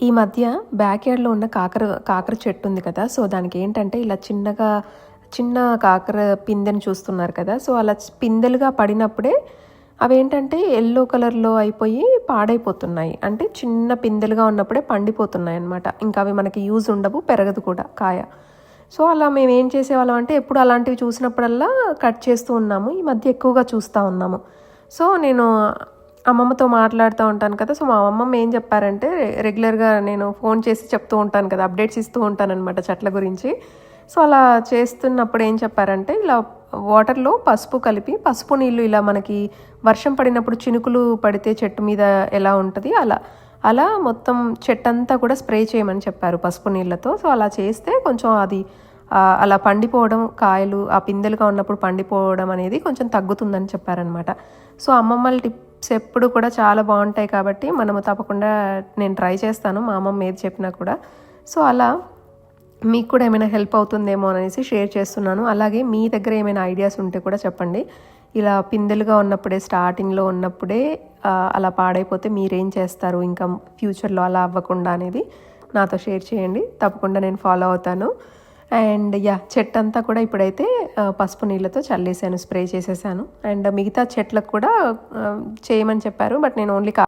ఈ మధ్య బ్యాక్ యార్డ్‌లో ఉన్న కాకర చెట్టు ఉంది కదా! సో, దానికి ఏంటంటే ఇలా చిన్న కాకర పిందెని చూస్తున్నారు కదా! సో, అలా పిందెలుగా పడినప్పుడే అవేంటంటే యెల్లో కలర్‌లో అయిపోయి పాడైపోతున్నాయి. అంటే చిన్న పిందెలుగా ఉన్నప్పుడే పండిపోతున్నాయన్నమాట. ఇంకా అవి మనకి యూజ్ ఉండవు, పెరగదు కూడా కాయ. సో, అలా మేమేం చేసేవాళ్ళం అంటే ఎప్పుడు అలాంటివి చూసినప్పుడల్లా కట్ చేస్తూ ఉన్నాము. ఈ మధ్య ఎక్కువగా చూస్తా ఉన్నాము. సో, నేను అమ్మమ్మతో మాట్లాడుతూ ఉంటాను కదా! సో, మా అమ్మమ్మ ఏం చెప్పారంటే రెగ్యులర్‌గా నేను ఫోన్ చేసి చెప్తూ ఉంటాను కదా! అప్డేట్స్ ఇస్తూ ఉంటాననమాట చెట్ల గురించి. సో, అలా చేస్తున్నప్పుడు ఏం చెప్పారంటే ఇలా వాటర్‌లో పసుపు కలిపి, పసుపు నీళ్ళు ఇలా మనకి వర్షం పడినప్పుడు చినుకులు పడితే చెట్టు మీద ఎలా ఉంటది అలా మొత్తం చెట్టంతా కూడా స్ప్రే చేయమని చెప్పారు పసుపు నీళ్ళతో. సో, అలా చేస్తే కొంచెం అది అలా పండిపోవడం, కాయలు ఆ పిందెలుగా ఉన్నప్పుడు పండిపోవడం అనేది కొంచెం తగ్గుతుందని చెప్పారనమాట. సో, అమ్మమ్మల టిప్స్ ఎప్పుడు కూడా చాలా బాగుంటాయి కాబట్టి మనము తప్పకుండా నేను ట్రై చేస్తాను మా అమ్మమ్మ ఏది చెప్పినా కూడా. సో, అలా మీకు కూడా ఏమైనా హెల్ప్ అవుతుందేమో అనేసి షేర్ చేస్తున్నాను. అలాగే మీ దగ్గర ఏమైనా ఐడియాస్ ఉంటే కూడా చెప్పండి. ఇలా పిందెలుగా ఉన్నప్పుడే స్టార్టింగ్‌లో ఉన్నప్పుడే అలా పాడైపోతే మీరేం చేస్తారు ఇంకా ఫ్యూచర్‌లో అలా అవ్వకుండా అనేది నాతో షేర్ చేయండి. తప్పకుండా నేను ఫాలో అవుతాను. అండ్ చెట్టంతా కూడా ఇప్పుడైతే పసుపు నీళ్ళతో చల్లేసాను, స్ప్రే చేసేసాను. అండ్ మిగతా చెట్లకు కూడా చేయమని చెప్పారు. బట్ నేను ఓన్లీ